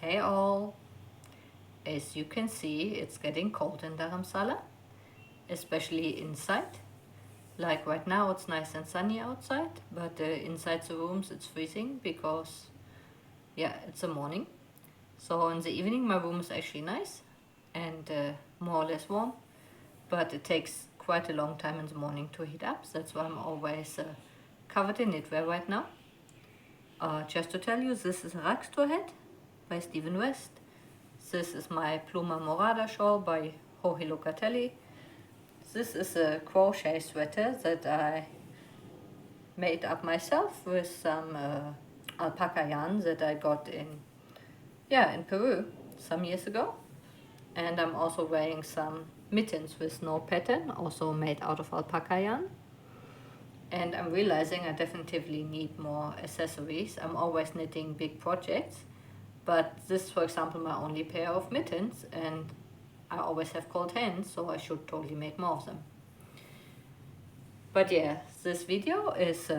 Hey all! As you can see, it's getting cold in Dharamsala, especially inside. Like right now it's nice and sunny outside, but inside the rooms it's freezing because, yeah, it's the morning. So in the evening my room is actually nice and more or less warm, but it takes quite a long time in the morning to heat up. That's why I'm always covered in knitwear right now. Just to tell you, this is a Ragstor hat by Stephen West. This is my Pluma Morada shawl by Jorge Locatelli. This is a crochet sweater that I made up myself with some alpaca yarn that I got in Peru some years ago. And I'm also wearing some mittens with no pattern, also made out of alpaca yarn. And I'm realizing I definitely need more accessories. I'm always knitting big projects, but this is, for example, my only pair of mittens, and I always have cold hands, so I should totally make more of them. But yeah, this video is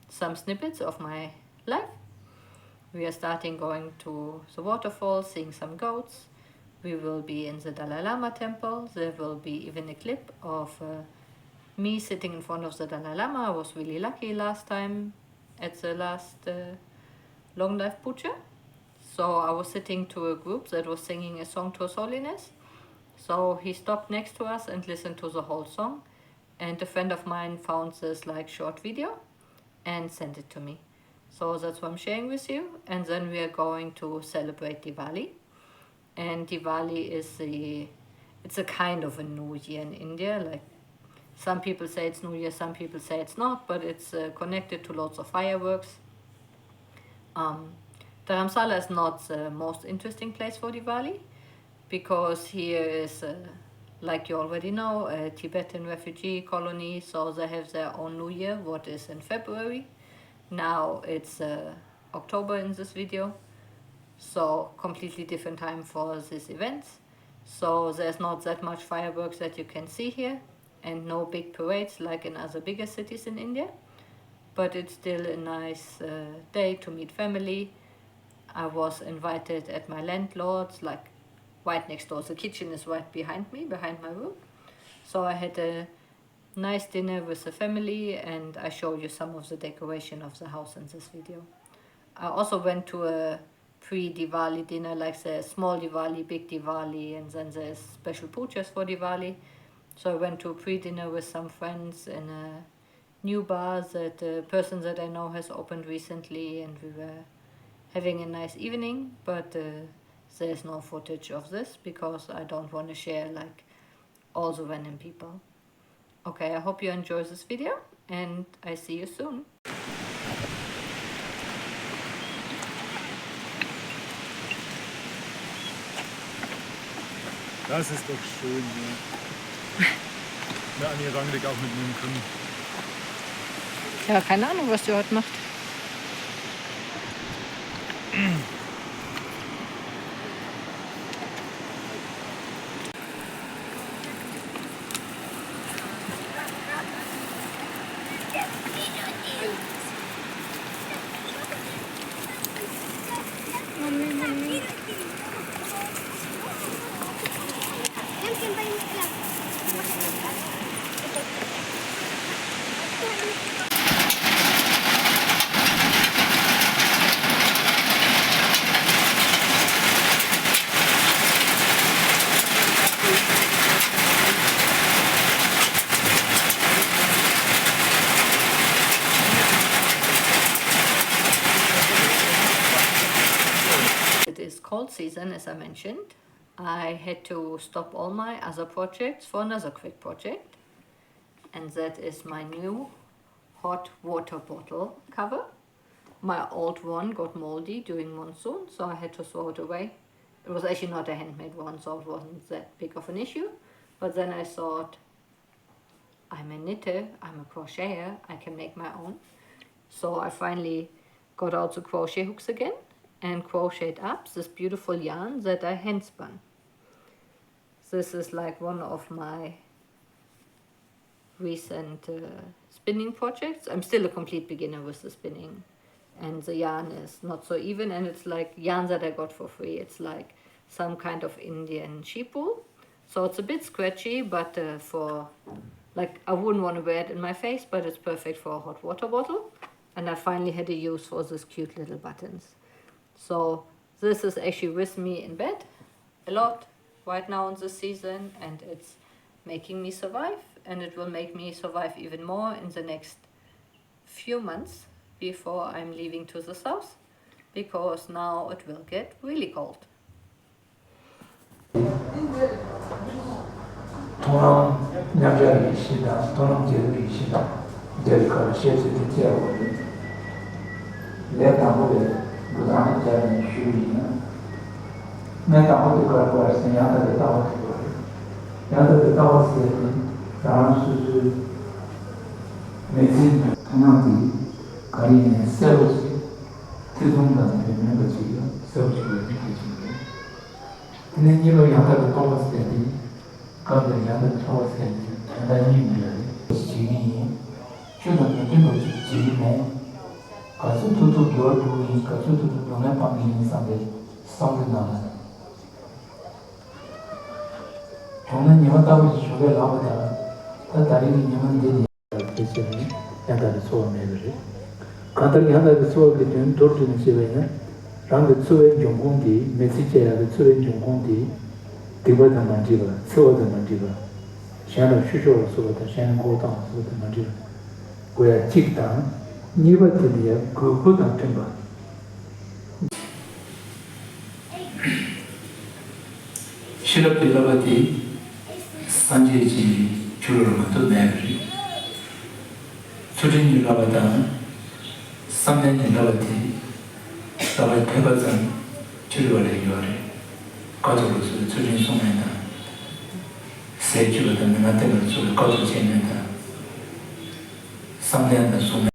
some snippets of my life. We are starting going to the waterfall, seeing some goats. We will be in the Dalai Lama temple. There will be even a clip of me sitting in front of the Dalai Lama. I was really lucky last time at the last Long Life Puja. So I was sitting to a group that was singing a song to His Holiness. So he stopped next to us and listened to the whole song. And a friend of mine found this short video and sent it to me. So that's what I'm sharing with you. And then we are going to celebrate Diwali. And Diwali is it's a kind of a new year in India. Like, some people say it's New Year, some people say it's not, but it's connected to lots of fireworks. Dharamsala is not the most interesting place for Diwali, because here is, like you already know, a Tibetan refugee colony, so they have their own New Year, what is in February. Now it's October in this video, so completely different time for these events. So there's not that much fireworks that you can see here, and no big parades like in other bigger cities in India. But it's still a nice day to meet family. I was invited at my landlord's, like right next door. The kitchen is right behind me, behind my room. So I had a nice dinner with the family, and I show you some of the decoration of the house in this video. I also went to a pre-Diwali dinner, like the small Diwali, big Diwali, and then there's special pujas for Diwali. So I went to a pre-dinner with some friends in a new bar that a person that I know has opened recently, and we were having a nice evening, but there's no footage of this because I don't want to share like all the random people. Okay, I hope you enjoy this video, and I see you soon. Das ist doch schön, ja. Eine Anja Rangnick auch mitnehmen können. Ja, keine Ahnung, was die heute macht. It is cold season, as I mentioned. I had to stop all my other projects for another quick project, and that is my new hot water bottle cover. My old one got moldy during monsoon, so I had to throw it away. It was actually not a handmade one, so it wasn't that big of an issue. But then I thought, I'm a knitter, I'm a crocheter, I can make my own. So I finally got out the crochet hooks again and crocheted up this beautiful yarn that I hand spun. This is like one of my recent spinning projects. I'm still a complete beginner with the spinning and the yarn is not so even, and it's like yarn that I got for free. It's like some kind of Indian sheep wool. So it's a bit scratchy, but for, like, I wouldn't want to wear it in my face, but it's perfect for a hot water bottle. And I finally had a use for these cute little buttons. So this is actually with me in bed a lot right now in this season, and it's making me survive, and it will make me survive even more in the next few months before I'm leaving to the south, because now it will get really cold. 동남 양자리 시다, 동남 제도리 시다, 제리카를 시에서도 제어를 내가 보게 부담한 자리는 쉬우리는 내가 보게 그걸 할수 양자리 따왔을 거예요. 양자리 따왔을 때는 다른 수술 매진 동남이 가리는 세우지 태동단 되는 거지요. 세우지가 느껴지는 거예요. 근데 이거 양자리 따왔을 때는 가운데 양을 타워서 단단히 물려요. 지금이 주는 정도 지금에 가서 두두 겨울부이 가서 두두 병에 방기는 상대 상대 나는 저는 여다고 주에 나보다 더 다른 영혼들이 계시는 양다리 소원해를 간단히 하나의 소원을 좀 돌리는 시간에는 랑의 소원 용공디 메시지의 소원 용공디 디버다 만지가 서워다 만지가 샤는 쉬쇼로 서워다 샤는 고당 서워다 만지가 고야 직당 니버들이야 그 고당 temba 실업빌라바티 산지지 주로를 것도 내버리 수진일라바다 3년일라바티 다발 대바산 주로를 요래 가족으로서 조준 속에다 세주가 되는 나태를 줄 가족 재면다 상대한다 속에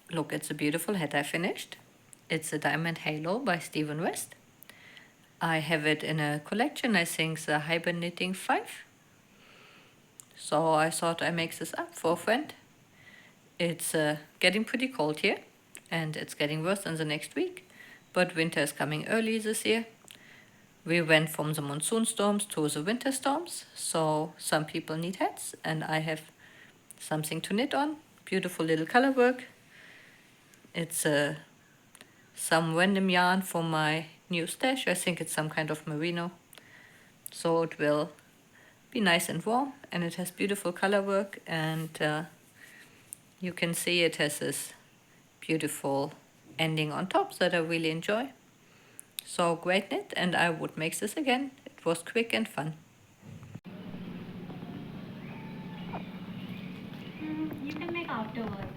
Look, it's a beautiful hat I finished. It's a Diamond Halo by Stephen West. I have it in a collection, I think the Hybrid Knitting 5. So I thought I make this up for a friend. It's getting pretty cold here, and it's getting worse in the next week. But winter is coming early this year. We went from the monsoon storms to the winter storms, so some people need hats, and I have something to knit on. Beautiful little color work. It's some random yarn from my new stash. I think it's some kind of merino. So it will be nice and warm, and it has beautiful color work, and you can see it has this beautiful ending on top that I really enjoy. So great knit, and I would make this again. It was quick and fun. You can make afterwards.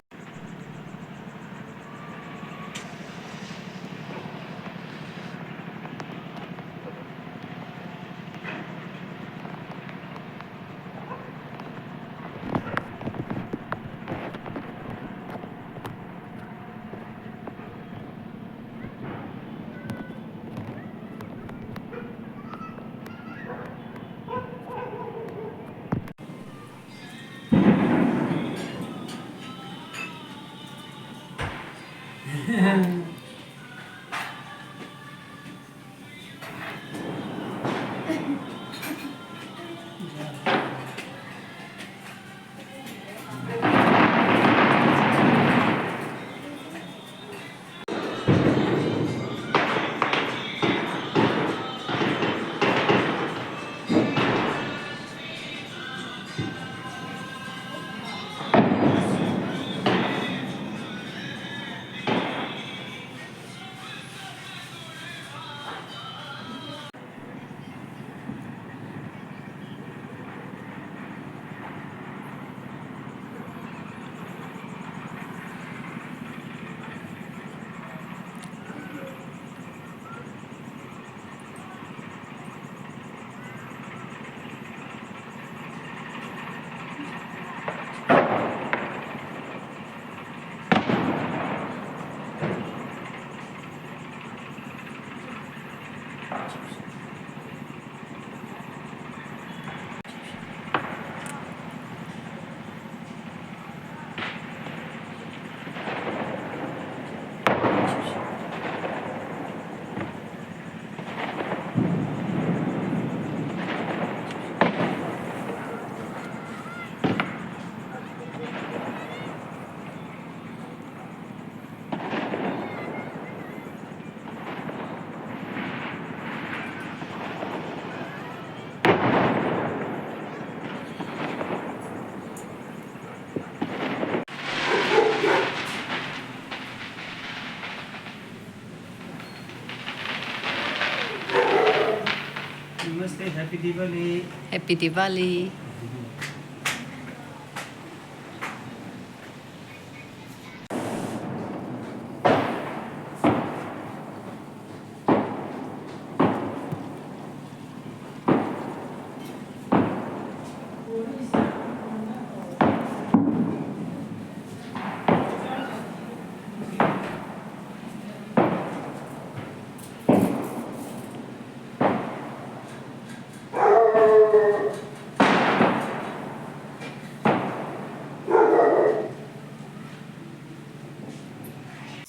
Diwali. Happy Diwali.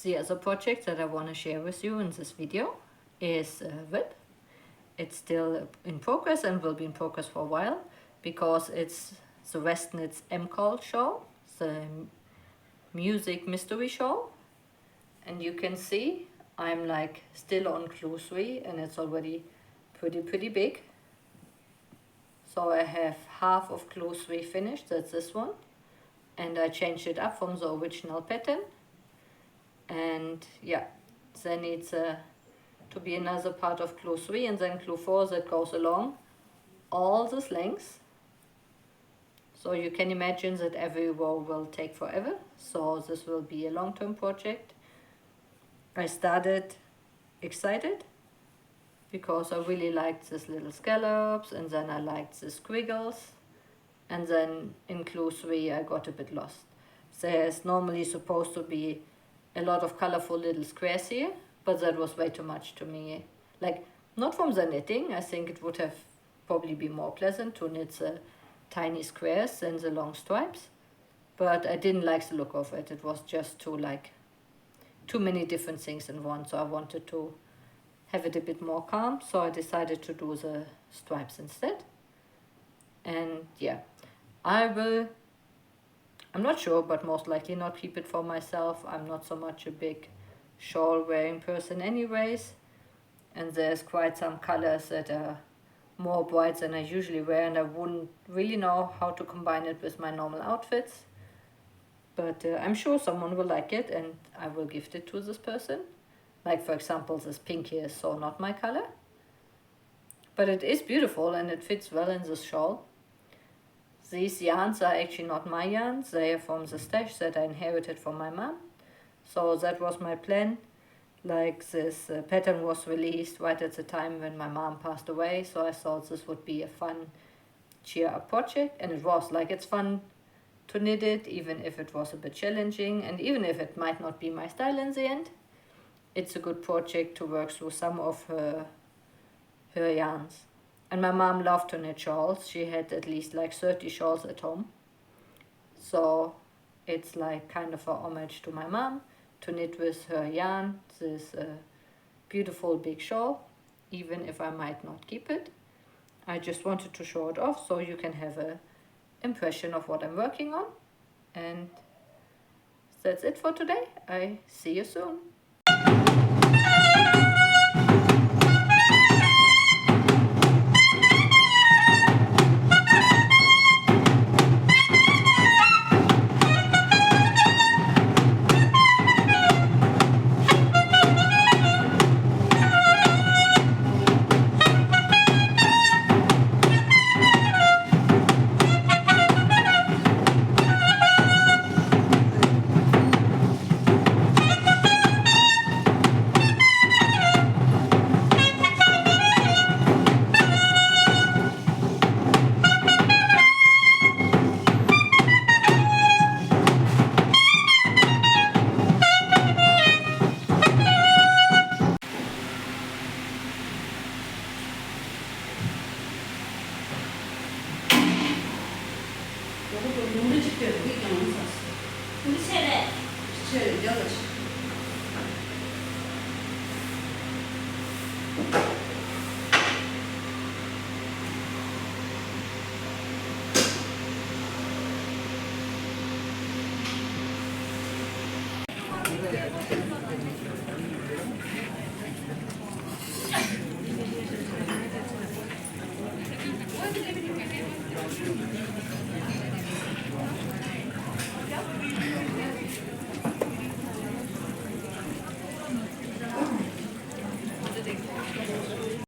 The other project that I want to share with you in this video is WIP. It's still in progress and will be in progress for a while because it's the Westnitz M-Call show, the music mystery show. And you can see I'm like still on clue 3 and it's already pretty big. So I have half of clue 3 finished, that's this one. And I changed it up from the original pattern. And yeah, there needs to be another part of clue 3 and then clue 4 that goes along all this length. So you can imagine that every row will take forever. So this will be a long-term project. I started excited because I really liked these little scallops and then I liked the squiggles. And then in clue 3 I got a bit lost. There's normally supposed to be a lot of colorful little squares here, but that was way too much to me. Like, not from the knitting, I think it would have probably been more pleasant to knit the tiny squares than the long stripes, but I didn't like the look of it. It was just too many different things in one, so I wanted to have it a bit more calm, so I decided to do the stripes instead. And yeah, I'm not sure, but most likely not keep it for myself. I'm not so much a big shawl wearing person anyways. And there's quite some colors that are more bright than I usually wear and I wouldn't really know how to combine it with my normal outfits. But I'm sure someone will like it and I will gift it to this person. Like for example, this pink here is so not my color. But it is beautiful and it fits well in this shawl. These yarns are actually not my yarns, they are from the stash that I inherited from my mom. So that was my plan. Like this pattern was released right at the time when my mom passed away, so I thought this would be a fun cheer up project, and it was. Like, it's fun to knit it, even if it was a bit challenging, and even if it might not be my style in the end. It's a good project to work through some of her yarns. And my mom loved to knit shawls. She had at least like 30 shawls at home. So it's like kind of a homage to my mom to knit with her yarn this beautiful big shawl, even if I might not keep it. I just wanted to show it off so you can have an impression of what I'm working on. And that's it for today. I see you soon. 눈을 지켜야 돼. 이게 안 샀어. 우리 세대. 제일 8시.